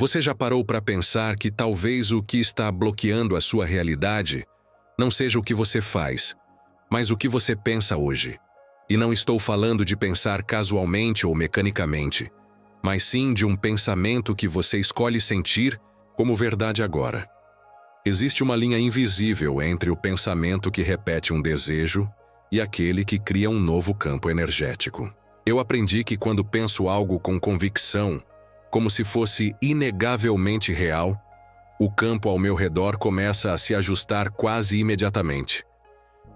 Você já parou para pensar que talvez o que está bloqueando a sua realidade não seja o que você faz, mas o que você pensa hoje? E não estou falando de pensar casualmente ou mecanicamente, mas sim de um pensamento que você escolhe sentir como verdade agora. Existe uma linha invisível entre o pensamento que repete um desejo e aquele que cria um novo campo energético. Eu aprendi que quando penso algo com convicção, como se fosse inegavelmente real, o campo ao meu redor começa a se ajustar quase imediatamente.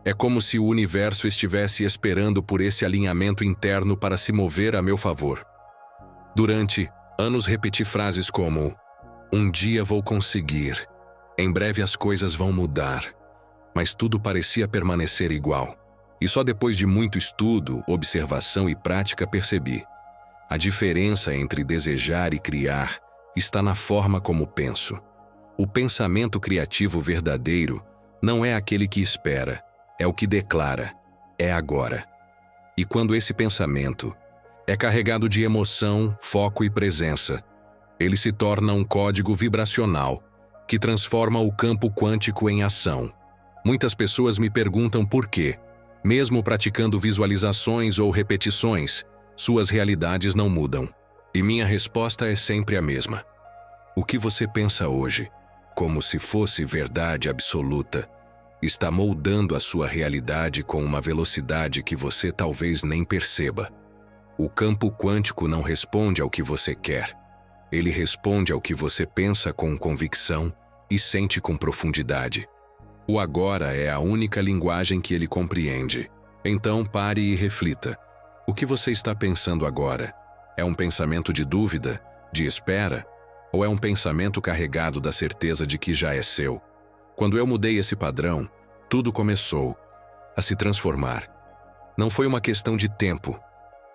É como se o universo estivesse esperando por esse alinhamento interno para se mover a meu favor. Durante anos repeti frases como: "Um dia vou conseguir, em breve as coisas vão mudar", mas tudo parecia permanecer igual. E só depois de muito estudo, observação e prática percebi: a diferença entre desejar e criar está na forma como penso. O pensamento criativo verdadeiro não é aquele que espera, é o que declara, é agora. E quando esse pensamento é carregado de emoção, foco e presença, ele se torna um código vibracional que transforma o campo quântico em ação. Muitas pessoas me perguntam por quê, mesmo praticando visualizações ou repetições, suas realidades não mudam. E minha resposta é sempre a mesma. O que você pensa hoje, como se fosse verdade absoluta, está moldando a sua realidade com uma velocidade que você talvez nem perceba. O campo quântico não responde ao que você quer. Ele responde ao que você pensa com convicção e sente com profundidade. O agora é a única linguagem que ele compreende. Então pare e reflita. O que você está pensando agora? É um pensamento de dúvida, de espera? Ou é um pensamento carregado da certeza de que já é seu? Quando eu mudei esse padrão, tudo começou a se transformar. Não foi uma questão de tempo,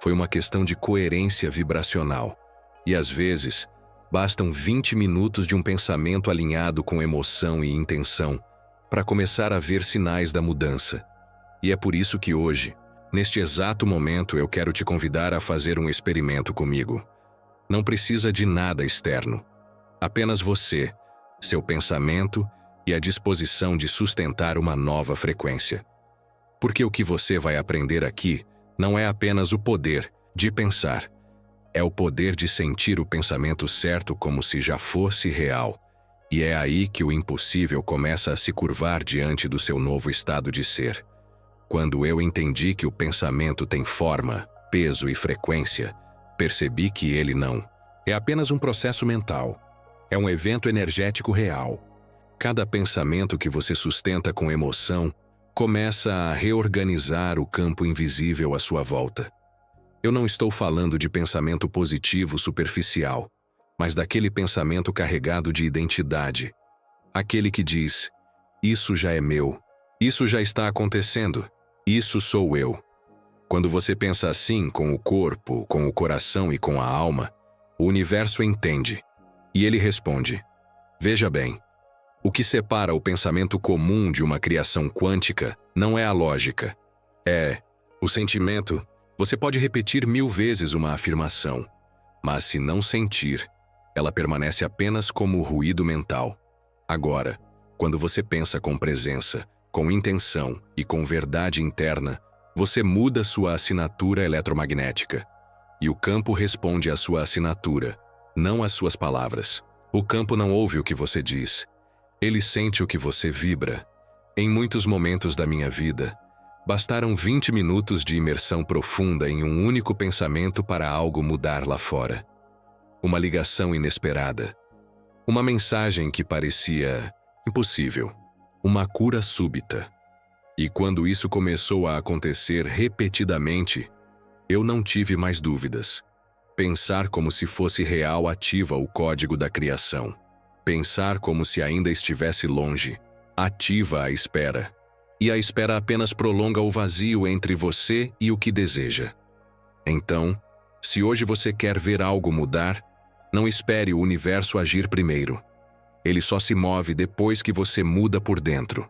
foi uma questão de coerência vibracional. E às vezes, bastam 20 minutos de um pensamento alinhado com emoção e intenção para começar a ver sinais da mudança. E é por isso que hoje, neste exato momento, eu quero te convidar a fazer um experimento comigo. Não precisa de nada externo. Apenas você, seu pensamento e a disposição de sustentar uma nova frequência. Porque o que você vai aprender aqui não é apenas o poder de pensar, é o poder de sentir o pensamento certo como se já fosse real. E é aí que o impossível começa a se curvar diante do seu novo estado de ser. Quando eu entendi que o pensamento tem forma, peso e frequência, percebi que ele não é apenas um processo mental, é um evento energético real. Cada pensamento que você sustenta com emoção começa a reorganizar o campo invisível à sua volta. Eu não estou falando de pensamento positivo superficial, mas daquele pensamento carregado de identidade. Aquele que diz: isso já é meu, isso já está acontecendo, isso sou eu. Quando você pensa assim com o corpo, com o coração e com a alma, o universo entende. E ele responde: veja bem, o que separa o pensamento comum de uma criação quântica não é a lógica, é o sentimento. Você pode repetir 1000 vezes uma afirmação, mas se não sentir, ela permanece apenas como ruído mental. Agora, quando você pensa com presença, com intenção e com verdade interna, você muda sua assinatura eletromagnética. E o campo responde à sua assinatura, não às suas palavras. O campo não ouve o que você diz, ele sente o que você vibra. Em muitos momentos da minha vida, bastaram 20 minutos de imersão profunda em um único pensamento para algo mudar lá fora. Uma ligação inesperada. Uma mensagem que parecia impossível. Uma cura súbita. E quando isso começou a acontecer repetidamente, eu não tive mais dúvidas. Pensar como se fosse real ativa o código da criação. Pensar como se ainda estivesse longe ativa a espera. E a espera apenas prolonga o vazio entre você e o que deseja. Então, se hoje você quer ver algo mudar, não espere o universo agir primeiro. Ele só se move depois que você muda por dentro.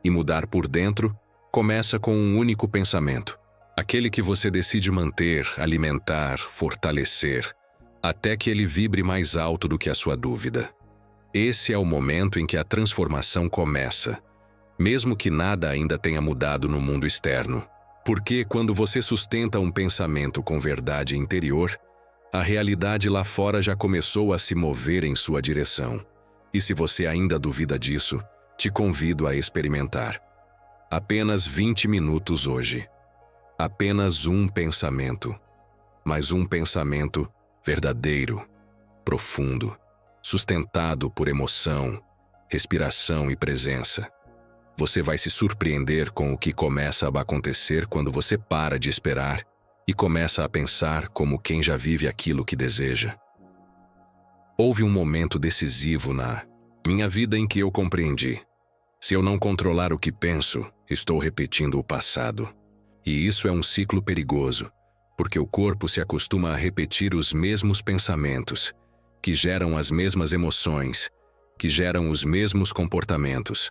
E mudar por dentro começa com um único pensamento. Aquele que você decide manter, alimentar, fortalecer, até que ele vibre mais alto do que a sua dúvida. Esse é o momento em que a transformação começa, mesmo que nada ainda tenha mudado no mundo externo. Porque quando você sustenta um pensamento com verdade interior, a realidade lá fora já começou a se mover em sua direção. E se você ainda duvida disso, te convido a experimentar. Apenas 20 minutos hoje. Apenas um pensamento. Mas um pensamento verdadeiro, profundo, sustentado por emoção, respiração e presença. Você vai se surpreender com o que começa a acontecer quando você para de esperar e começa a pensar como quem já vive aquilo que deseja. Houve um momento decisivo na minha vida em que eu compreendi: se eu não controlar o que penso, estou repetindo o passado. E isso é um ciclo perigoso, porque o corpo se acostuma a repetir os mesmos pensamentos, que geram as mesmas emoções, que geram os mesmos comportamentos.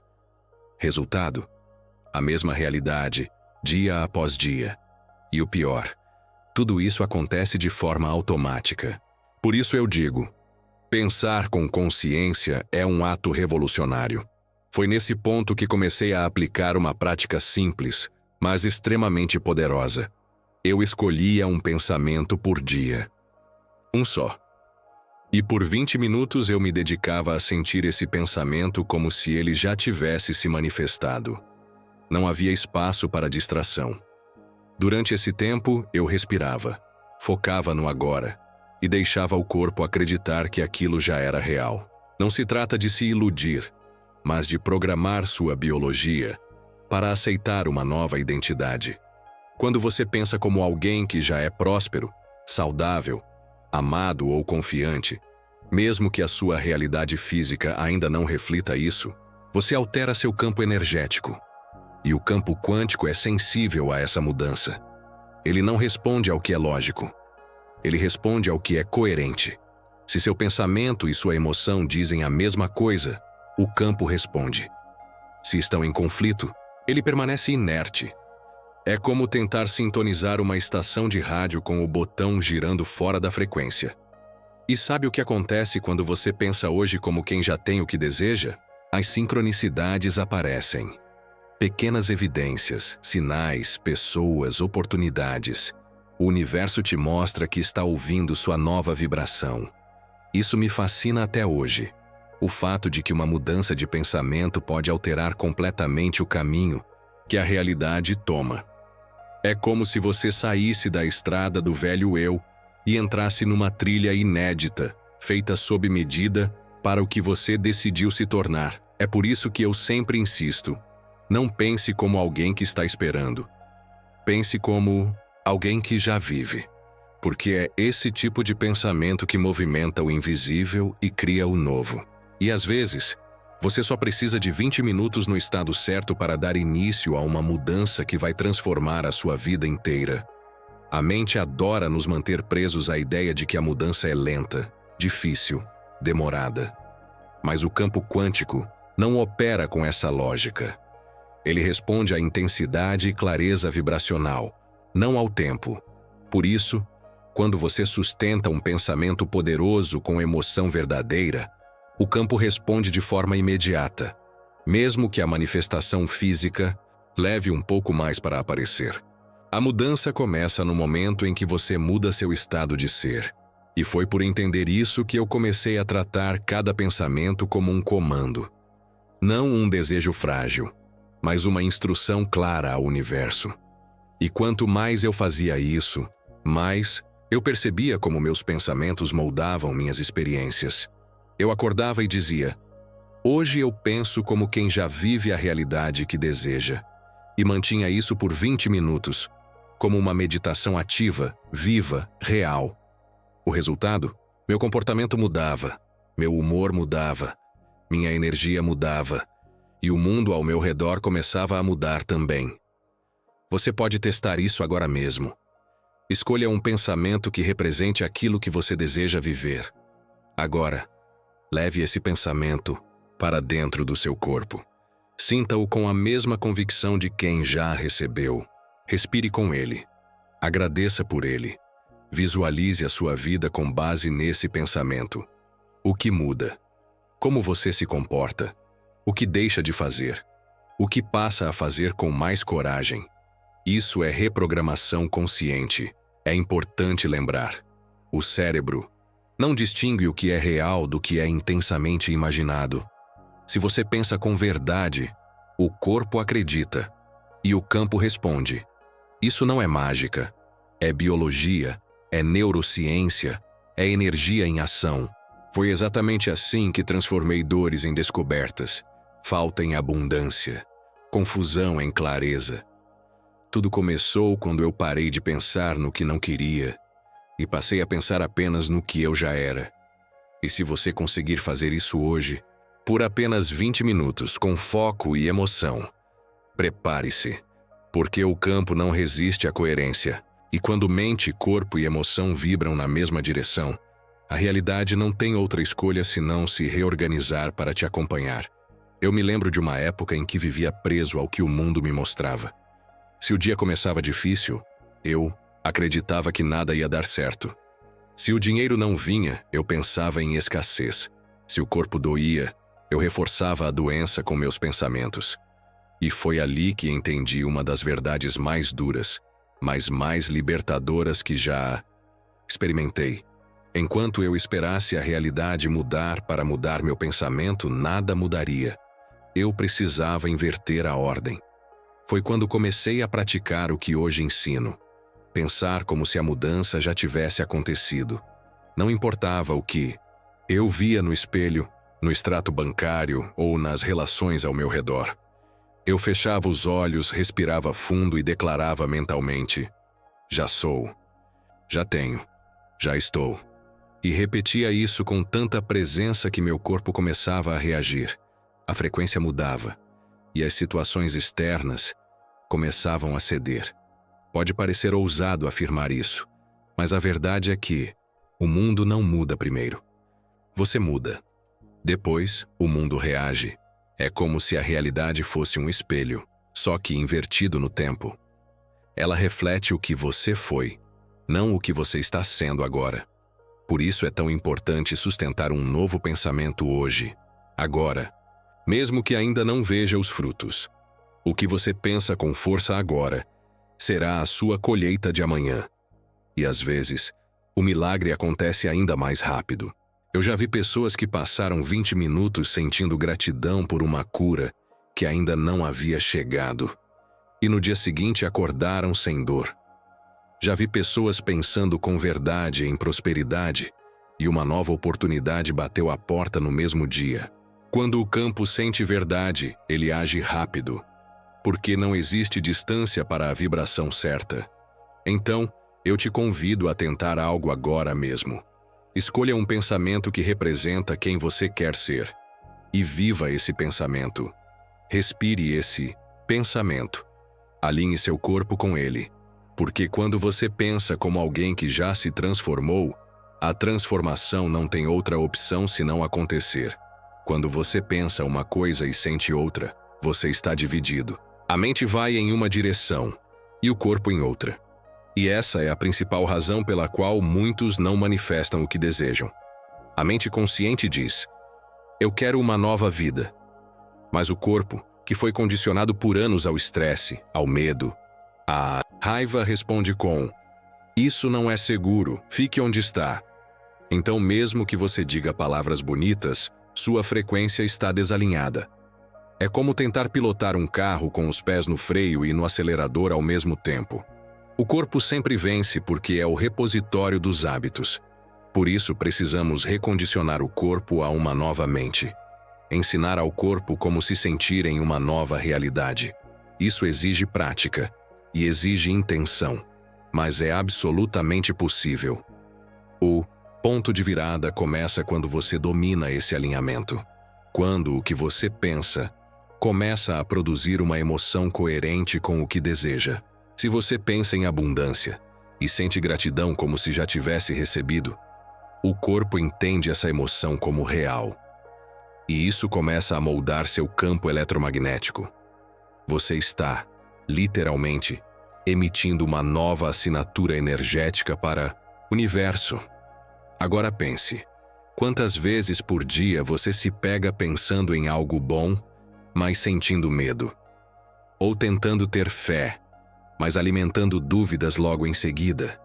Resultado: a mesma realidade, dia após dia. E o pior, tudo isso acontece de forma automática. Por isso eu digo, pensar com consciência é um ato revolucionário. Foi nesse ponto que comecei a aplicar uma prática simples, mas extremamente poderosa. Eu escolhia um pensamento por dia. Um só. E por 20 minutos eu me dedicava a sentir esse pensamento como se ele já tivesse se manifestado. Não havia espaço para distração. Durante esse tempo, eu respirava, focava no agora e deixava o corpo acreditar que aquilo já era real. Não se trata de se iludir, mas de programar sua biologia para aceitar uma nova identidade. Quando você pensa como alguém que já é próspero, saudável, amado ou confiante, mesmo que a sua realidade física ainda não reflita isso, você altera seu campo energético. E o campo quântico é sensível a essa mudança. Ele não responde ao que é lógico. Ele responde ao que é coerente. Se seu pensamento e sua emoção dizem a mesma coisa, o campo responde. Se estão em conflito, ele permanece inerte. É como tentar sintonizar uma estação de rádio com o botão girando fora da frequência. E sabe o que acontece quando você pensa hoje como quem já tem o que deseja? As sincronicidades aparecem. Pequenas evidências, sinais, pessoas, oportunidades. O universo te mostra que está ouvindo sua nova vibração. Isso me fascina até hoje. O fato de que uma mudança de pensamento pode alterar completamente o caminho que a realidade toma. É como se você saísse da estrada do velho eu e entrasse numa trilha inédita, feita sob medida para o que você decidiu se tornar. É por isso que eu sempre insisto: não pense como alguém que está esperando. Pense como alguém que já vive. Porque é esse tipo de pensamento que movimenta o invisível e cria o novo. E às vezes, você só precisa de 20 minutos no estado certo para dar início a uma mudança que vai transformar a sua vida inteira. A mente adora nos manter presos à ideia de que a mudança é lenta, difícil, demorada. Mas o campo quântico não opera com essa lógica. Ele responde à intensidade e clareza vibracional, não ao tempo. Por isso, quando você sustenta um pensamento poderoso com emoção verdadeira, o campo responde de forma imediata, mesmo que a manifestação física leve um pouco mais para aparecer. A mudança começa no momento em que você muda seu estado de ser. E foi por entender isso que eu comecei a tratar cada pensamento como um comando. Não um desejo frágil, mas uma instrução clara ao universo. E quanto mais eu fazia isso, mais eu percebia como meus pensamentos moldavam minhas experiências. Eu acordava e dizia: hoje eu penso como quem já vive a realidade que deseja. E mantinha isso por 20 minutos, como uma meditação ativa, viva, real. O resultado? Meu comportamento mudava, meu humor mudava, minha energia mudava, e o mundo ao meu redor começava a mudar também. Você pode testar isso agora mesmo. Escolha um pensamento que represente aquilo que você deseja viver. Agora, leve esse pensamento para dentro do seu corpo. Sinta-o com a mesma convicção de quem já recebeu. Respire com ele. Agradeça por ele. Visualize a sua vida com base nesse pensamento. O que muda? Como você se comporta? O que deixa de fazer? O que passa a fazer com mais coragem? Isso é reprogramação consciente. É importante lembrar. O cérebro não distingue o que é real do que é intensamente imaginado. Se você pensa com verdade, o corpo acredita e o campo responde. Isso não é mágica, é biologia, é neurociência, é energia em ação. Foi exatamente assim que transformei dores em descobertas, falta em abundância, confusão em clareza. Tudo começou quando eu parei de pensar no que não queria e passei a pensar apenas no que eu já era. E se você conseguir fazer isso hoje, por apenas 20 minutos, com foco e emoção, prepare-se, porque o campo não resiste à coerência. E quando mente, corpo e emoção vibram na mesma direção, a realidade não tem outra escolha senão se reorganizar para te acompanhar. Eu me lembro de uma época em que vivia preso ao que o mundo me mostrava. Se o dia começava difícil, eu acreditava que nada ia dar certo. Se o dinheiro não vinha, eu pensava em escassez. Se o corpo doía, eu reforçava a doença com meus pensamentos. E foi ali que entendi uma das verdades mais duras, mas mais libertadoras que já experimentei. Enquanto eu esperasse a realidade mudar para mudar meu pensamento, nada mudaria. Eu precisava inverter a ordem. Foi quando comecei a praticar o que hoje ensino. Pensar como se a mudança já tivesse acontecido. Não importava o que eu via no espelho, no extrato bancário ou nas relações ao meu redor. Eu fechava os olhos, respirava fundo e declarava mentalmente: já sou, já tenho, já estou. E repetia isso com tanta presença que meu corpo começava a reagir. A frequência mudava e as situações externas começavam a ceder. Pode parecer ousado afirmar isso, mas a verdade é que o mundo não muda primeiro. Você muda. Depois, o mundo reage. É como se a realidade fosse um espelho, só que invertido no tempo. Ela reflete o que você foi, não o que você está sendo agora. Por isso é tão importante sustentar um novo pensamento hoje, agora, mesmo que ainda não veja os frutos. O que você pensa com força agora será a sua colheita de amanhã. E às vezes, o milagre acontece ainda mais rápido. Eu já vi pessoas que passaram 20 minutos sentindo gratidão por uma cura que ainda não havia chegado, e no dia seguinte acordaram sem dor. Já vi pessoas pensando com verdade em prosperidade, e uma nova oportunidade bateu à porta no mesmo dia. Quando o campo sente verdade, ele age rápido, porque não existe distância para a vibração certa. Então, eu te convido a tentar algo agora mesmo. Escolha um pensamento que representa quem você quer ser. E viva esse pensamento. Respire esse pensamento. Alinhe seu corpo com ele. Porque quando você pensa como alguém que já se transformou, a transformação não tem outra opção senão acontecer. Quando você pensa uma coisa e sente outra, você está dividido. A mente vai em uma direção e o corpo em outra. E essa é a principal razão pela qual muitos não manifestam o que desejam. A mente consciente diz: eu quero uma nova vida. Mas o corpo, que foi condicionado por anos ao estresse, ao medo, à raiva, responde com: isso não é seguro, fique onde está. Então, mesmo que você diga palavras bonitas, sua frequência está desalinhada. É como tentar pilotar um carro com os pés no freio e no acelerador ao mesmo tempo. O corpo sempre vence porque é o repositório dos hábitos. Por isso, precisamos recondicionar o corpo a uma nova mente. Ensinar ao corpo como se sentir em uma nova realidade. Isso exige prática e exige intenção, mas é absolutamente possível. O ponto de virada começa quando você domina esse alinhamento. Quando o que você pensa começa a produzir uma emoção coerente com o que deseja. Se você pensa em abundância e sente gratidão como se já tivesse recebido, o corpo entende essa emoção como real. E isso começa a moldar seu campo eletromagnético. Você está, literalmente, emitindo uma nova assinatura energética para Universo. Agora pense. Quantas vezes por dia você se pega pensando em algo bom, mas sentindo medo? Ou tentando ter fé, mas alimentando dúvidas logo em seguida?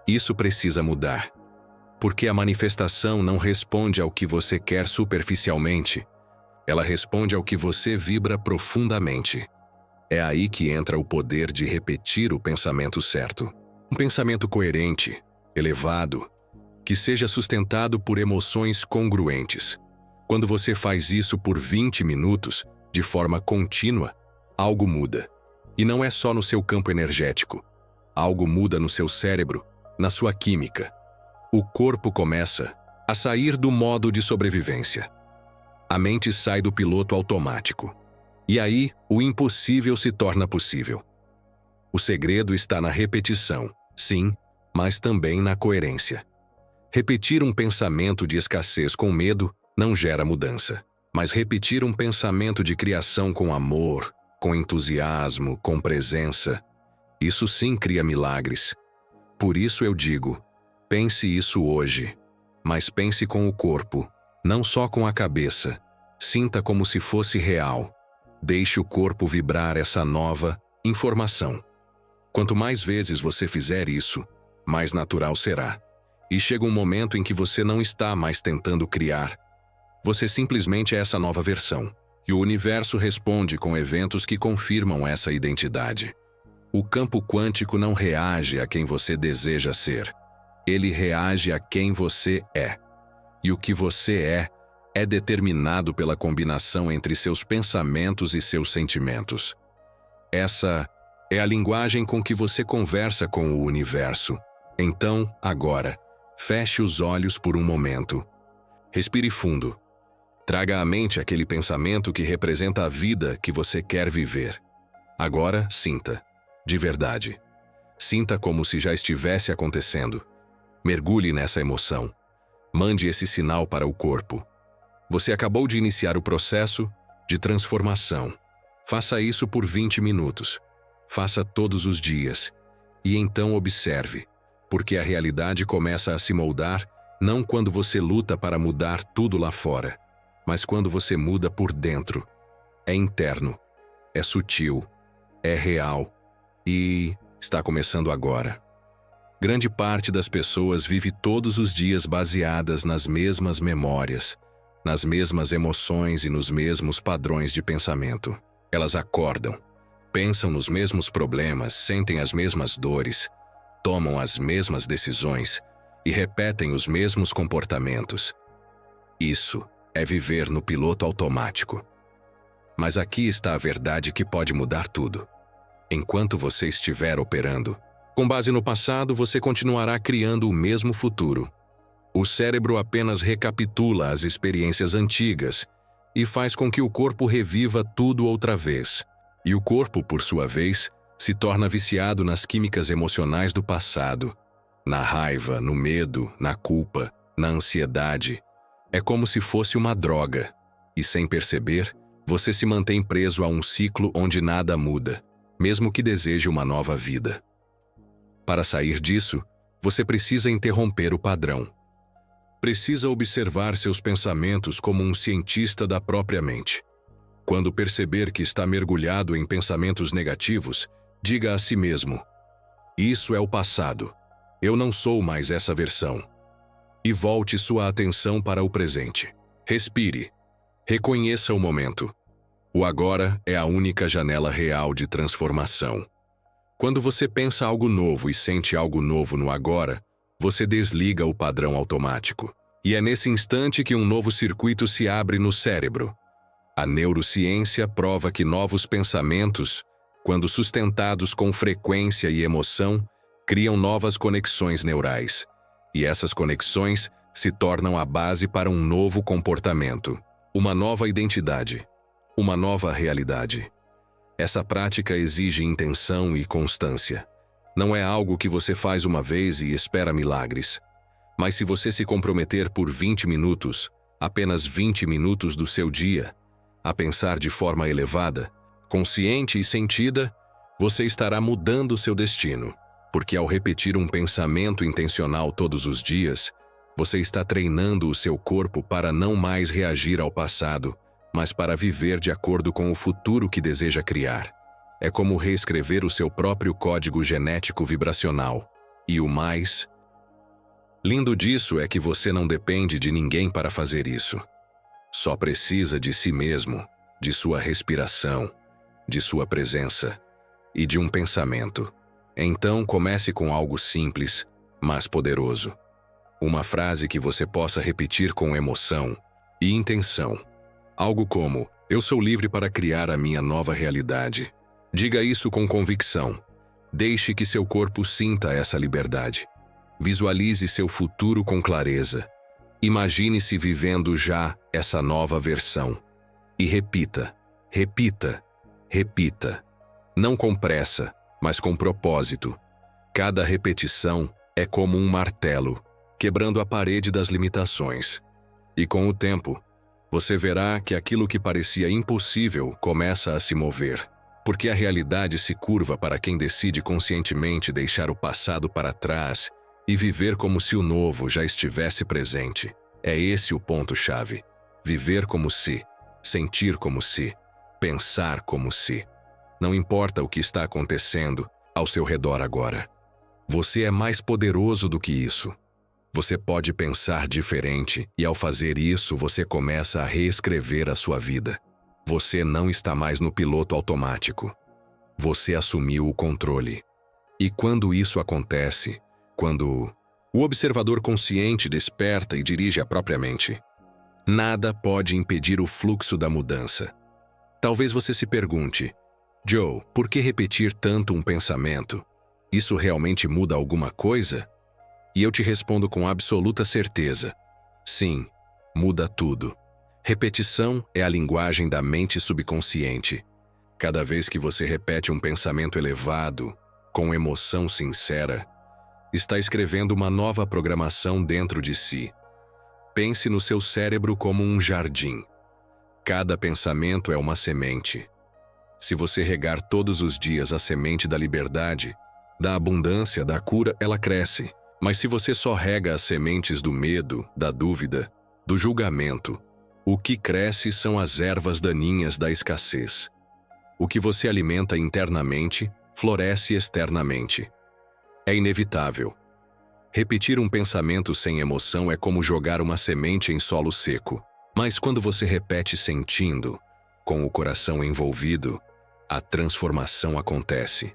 Isso precisa mudar. Porque a manifestação não responde ao que você quer superficialmente. Ela responde ao que você vibra profundamente. É aí que entra o poder de repetir o pensamento certo. Um pensamento coerente, elevado, que seja sustentado por emoções congruentes. Quando você faz isso por 20 minutos, de forma contínua, algo muda. E não é só no seu campo energético. Algo muda no seu cérebro, na sua química. O corpo começa a sair do modo de sobrevivência. A mente sai do piloto automático. E aí, o impossível se torna possível. O segredo está na repetição, sim, mas também na coerência. Repetir um pensamento de escassez com medo não gera mudança. Mas repetir um pensamento de criação com amor, com entusiasmo, com presença, isso sim cria milagres. Por isso eu digo, pense isso hoje, mas pense com o corpo, não só com a cabeça. Sinta como se fosse real. Deixe o corpo vibrar essa nova informação. Quanto mais vezes você fizer isso, mais natural será. E chega um momento em que você não está mais tentando criar. Você simplesmente é essa nova versão. E o universo responde com eventos que confirmam essa identidade. O campo quântico não reage a quem você deseja ser. Ele reage a quem você é. E o que você é determinado pela combinação entre seus pensamentos e seus sentimentos. Essa é a linguagem com que você conversa com o universo. Então, agora, feche os olhos por um momento. Respire fundo. Traga à mente aquele pensamento que representa a vida que você quer viver. Agora, sinta. De verdade. Sinta como se já estivesse acontecendo. Mergulhe nessa emoção. Mande esse sinal para o corpo. Você acabou de iniciar o processo de transformação. Faça isso por 20 minutos. Faça todos os dias. E então observe, porque a realidade começa a se moldar não quando você luta para mudar tudo lá fora, mas quando você muda por dentro. É interno, é sutil, é real e está começando agora. Grande parte das pessoas vive todos os dias baseadas nas mesmas memórias, nas mesmas emoções e nos mesmos padrões de pensamento. Elas acordam, pensam nos mesmos problemas, sentem as mesmas dores, tomam as mesmas decisões e repetem os mesmos comportamentos. Isso é viver no piloto automático. Mas aqui está a verdade que pode mudar tudo. Enquanto você estiver operando, com base no passado, você continuará criando o mesmo futuro. O cérebro apenas recapitula as experiências antigas e faz com que o corpo reviva tudo outra vez. E o corpo, por sua vez, se torna viciado nas químicas emocionais do passado, na raiva, no medo, na culpa, na ansiedade. É como se fosse uma droga, e sem perceber, você se mantém preso a um ciclo onde nada muda, mesmo que deseje uma nova vida. Para sair disso, você precisa interromper o padrão. Precisa observar seus pensamentos como um cientista da própria mente. Quando perceber que está mergulhado em pensamentos negativos, diga a si mesmo: isso é o passado. Eu não sou mais essa versão. E volte sua atenção para o presente. Respire. Reconheça o momento. O agora é a única janela real de transformação. Quando você pensa algo novo e sente algo novo no agora, você desliga o padrão automático. E é nesse instante que um novo circuito se abre no cérebro. A neurociência prova que novos pensamentos, quando sustentados com frequência e emoção, criam novas conexões neurais. E essas conexões se tornam a base para um novo comportamento, uma nova identidade, uma nova realidade. Essa prática exige intenção e constância. Não é algo que você faz uma vez e espera milagres. Mas se você se comprometer por 20 minutos, apenas 20 minutos do seu dia, a pensar de forma elevada, consciente e sentida, você estará mudando seu destino. Porque ao repetir um pensamento intencional todos os dias, você está treinando o seu corpo para não mais reagir ao passado, mas para viver de acordo com o futuro que deseja criar. É como reescrever o seu próprio código genético vibracional. E o mais lindo disso é que você não depende de ninguém para fazer isso. Só precisa de si mesmo, de sua respiração, de sua presença e de um pensamento. Então comece com algo simples, mas poderoso. Uma frase que você possa repetir com emoção e intenção. Algo como: eu sou livre para criar a minha nova realidade. Diga isso com convicção. Deixe que seu corpo sinta essa liberdade. Visualize seu futuro com clareza. Imagine-se vivendo já essa nova versão. E repita, repita, repita. Não com pressa, mas com propósito. Cada repetição é como um martelo, quebrando a parede das limitações. E com o tempo, você verá que aquilo que parecia impossível começa a se mover. Porque a realidade se curva para quem decide conscientemente deixar o passado para trás e viver como se o novo já estivesse presente. É esse o ponto-chave. Viver como se, sentir como se, pensar como se. Não importa o que está acontecendo ao seu redor agora. Você é mais poderoso do que isso. Você pode pensar diferente e ao fazer isso você começa a reescrever a sua vida. Você não está mais no piloto automático. Você assumiu o controle. E quando isso acontece, quando o observador consciente desperta e dirige a própria mente, nada pode impedir o fluxo da mudança. Talvez você se pergunte: Joe, por que repetir tanto um pensamento? Isso realmente muda alguma coisa? E eu te respondo com absoluta certeza: sim, muda tudo. Repetição é a linguagem da mente subconsciente. Cada vez que você repete um pensamento elevado, com emoção sincera, está escrevendo uma nova programação dentro de si. Pense no seu cérebro como um jardim. Cada pensamento é uma semente. Se você regar todos os dias a semente da liberdade, da abundância, da cura, ela cresce. Mas se você só rega as sementes do medo, da dúvida, do julgamento, o que cresce são as ervas daninhas da escassez. O que você alimenta internamente, floresce externamente. É inevitável. Repetir um pensamento sem emoção é como jogar uma semente em solo seco. Mas quando você repete sentindo, com o coração envolvido, a transformação acontece.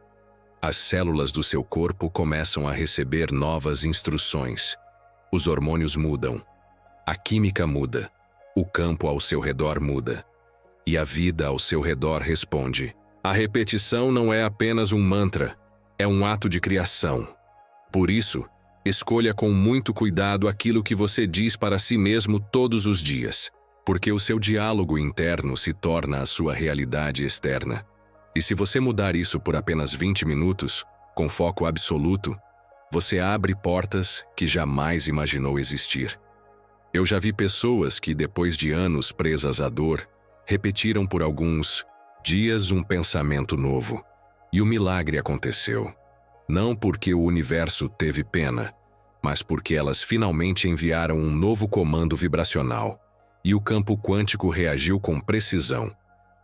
As células do seu corpo começam a receber novas instruções. Os hormônios mudam. A química muda. O campo ao seu redor muda. E a vida ao seu redor responde. A repetição não é apenas um mantra, é um ato de criação. Por isso, escolha com muito cuidado aquilo que você diz para si mesmo todos os dias, porque o seu diálogo interno se torna a sua realidade externa. E se você mudar isso por apenas 20 minutos, com foco absoluto, você abre portas que jamais imaginou existir. Eu já vi pessoas que, depois de anos presas à dor, repetiram por alguns dias um pensamento novo. E o milagre aconteceu. Não porque o universo teve pena, mas porque elas finalmente enviaram um novo comando vibracional. E o campo quântico reagiu com precisão.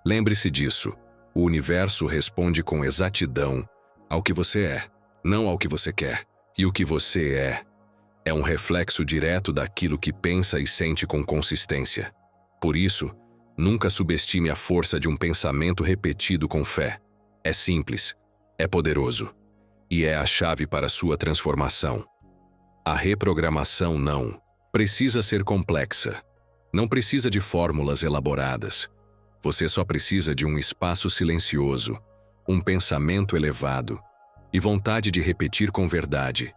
Lembre-se disso. O universo responde com exatidão ao que você é, não ao que você quer. E o que você é um reflexo direto daquilo que pensa e sente com consistência. Por isso, nunca subestime a força de um pensamento repetido com fé. É simples, é poderoso, e é a chave para sua transformação. A reprogramação não precisa ser complexa, não precisa de fórmulas elaboradas. Você só precisa de um espaço silencioso, um pensamento elevado e vontade de repetir com verdade.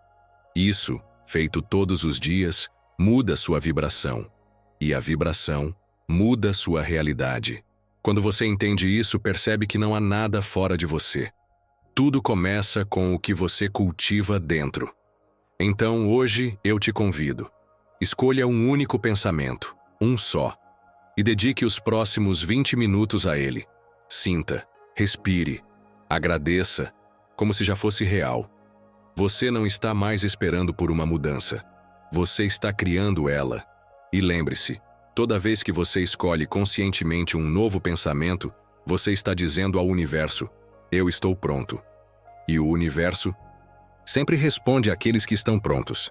Isso, feito todos os dias, muda sua vibração. E a vibração muda sua realidade. Quando você entende isso, percebe que não há nada fora de você. Tudo começa com o que você cultiva dentro. Então, hoje, eu te convido. Escolha um único pensamento, um só, e dedique os próximos 20 minutos a ele. Sinta, respire, agradeça, como se já fosse real. Você não está mais esperando por uma mudança. Você está criando ela. E lembre-se, toda vez que você escolhe conscientemente um novo pensamento, você está dizendo ao universo: eu estou pronto. E o universo sempre responde àqueles que estão prontos.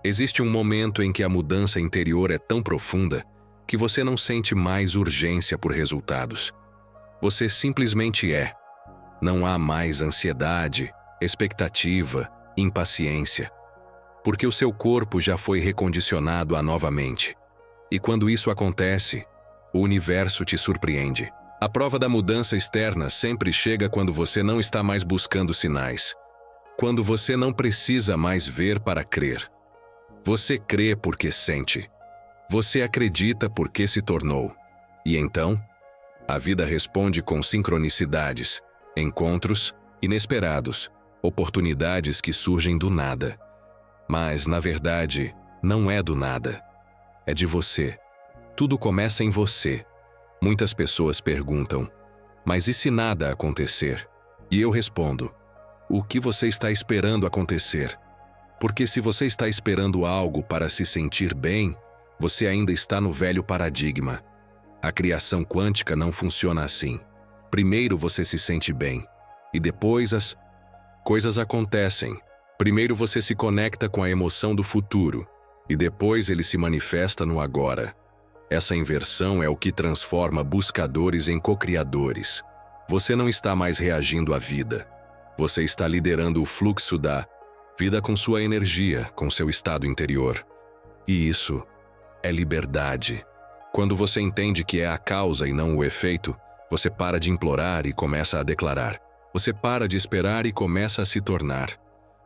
Existe um momento em que a mudança interior é tão profunda que você não sente mais urgência por resultados. Você simplesmente é. Não há mais ansiedade, expectativa, impaciência. Porque o seu corpo já foi recondicionado à nova mente. E quando isso acontece, o universo te surpreende. A prova da mudança externa sempre chega quando você não está mais buscando sinais. Quando você não precisa mais ver para crer. Você crê porque sente. Você acredita porque se tornou. E então, a vida responde com sincronicidades, encontros inesperados, oportunidades que surgem do nada. Mas, na verdade, não é do nada. É de você. Tudo começa em você. Muitas pessoas perguntam: mas e se nada acontecer? E eu respondo: o que você está esperando acontecer? Porque se você está esperando algo para se sentir bem, você ainda está no velho paradigma. A criação quântica não funciona assim. Primeiro você se sente bem, e depois as coisas acontecem. Primeiro você se conecta com a emoção do futuro, e depois ele se manifesta no agora. Essa inversão é o que transforma buscadores em co-criadores. Você não está mais reagindo à vida. Você está liderando o fluxo da vida com sua energia, com seu estado interior. E isso é liberdade. Quando você entende que é a causa e não o efeito, você para de implorar e começa a declarar. Você para de esperar e começa a se tornar.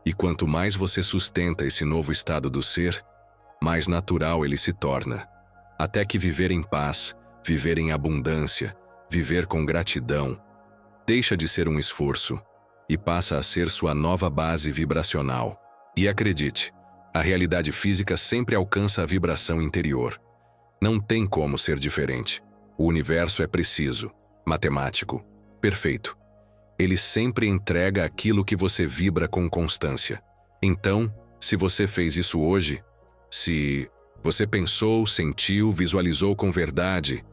E quanto mais você sustenta esse novo estado do ser, mais natural ele se torna. Até que viver em paz, viver em abundância, viver com gratidão, deixa de ser um esforço e passa a ser sua nova base vibracional. E acredite, a realidade física sempre alcança a vibração interior. Não tem como ser diferente. O universo é preciso, matemático, perfeito. Ele sempre entrega aquilo que você vibra com constância. Então, se você fez isso hoje, se você pensou, sentiu, visualizou com verdade,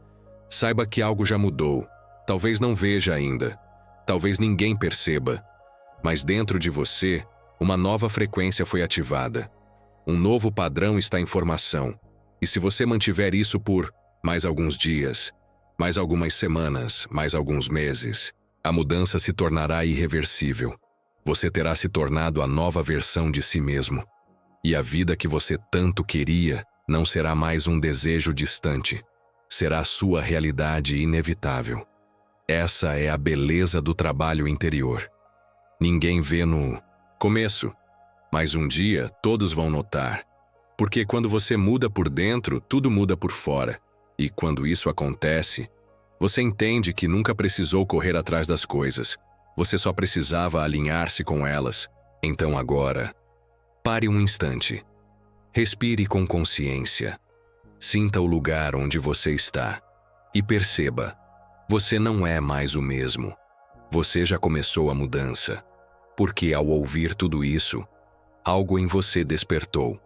saiba que algo já mudou. Talvez não veja ainda, talvez ninguém perceba, mas dentro de você, uma nova frequência foi ativada. Um novo padrão está em formação. E se você mantiver isso por mais alguns dias, mais algumas semanas, mais alguns meses, a mudança se tornará irreversível. Você terá se tornado a nova versão de si mesmo. E a vida que você tanto queria não será mais um desejo distante. Será sua realidade inevitável. Essa é a beleza do trabalho interior. Ninguém vê no começo, mas um dia todos vão notar. Porque quando você muda por dentro, tudo muda por fora. E quando isso acontece, você entende que nunca precisou correr atrás das coisas. Você só precisava alinhar-se com elas. Então agora, pare um instante. Respire com consciência. Sinta o lugar onde você está. E perceba, você não é mais o mesmo. Você já começou a mudança. Porque ao ouvir tudo isso, algo em você despertou.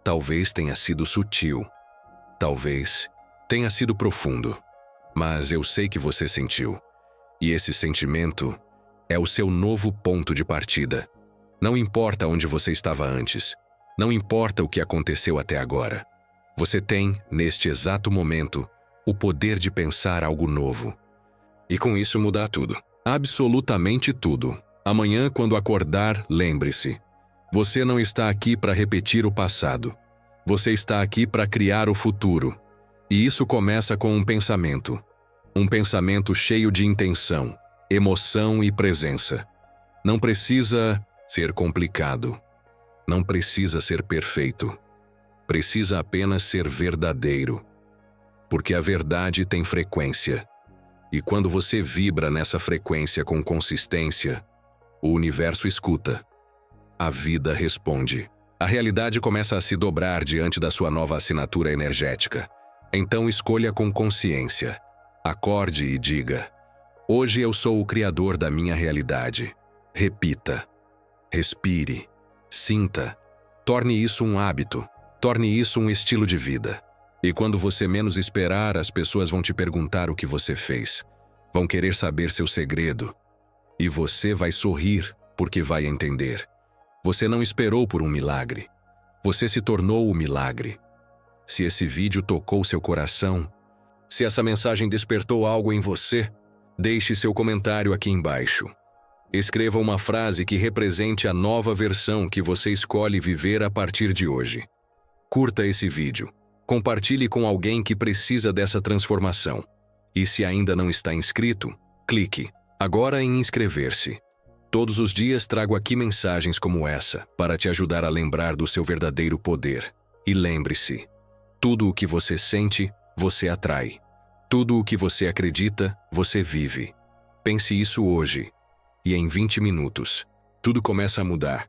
Talvez tenha sido sutil. Talvez tenha sido profundo. Mas eu sei que você sentiu. E esse sentimento é o seu novo ponto de partida. Não importa onde você estava antes. Não importa o que aconteceu até agora. Você tem, neste exato momento, o poder de pensar algo novo. E com isso mudar tudo. Absolutamente tudo. Amanhã, quando acordar, lembre-se. Você não está aqui para repetir o passado. Você está aqui para criar o futuro. E isso começa com um pensamento. Um pensamento cheio de intenção, emoção e presença. Não precisa ser complicado. Não precisa ser perfeito. Precisa apenas ser verdadeiro. Porque a verdade tem frequência. E quando você vibra nessa frequência com consistência, o universo escuta. A vida responde. A realidade começa a se dobrar diante da sua nova assinatura energética. Então escolha com consciência. Acorde e diga: hoje eu sou o criador da minha realidade. Repita: Respire. Sinta. Torne isso um hábito. Torne isso um estilo de vida. E quando você menos esperar, as pessoas vão te perguntar o que você fez. Vão querer saber seu segredo. E você vai sorrir, porque vai entender. Você não esperou por um milagre. Você se tornou o milagre. Se esse vídeo tocou seu coração, se essa mensagem despertou algo em você, deixe seu comentário aqui embaixo. Escreva uma frase que represente a nova versão que você escolhe viver a partir de hoje. Curta esse vídeo. Compartilhe com alguém que precisa dessa transformação. E se ainda não está inscrito, clique agora em inscrever-se. Todos os dias trago aqui mensagens como essa para te ajudar a lembrar do seu verdadeiro poder. E lembre-se, tudo o que você sente, você atrai. Tudo o que você acredita, você vive. Pense isso hoje. E em 20 minutos, tudo começa a mudar.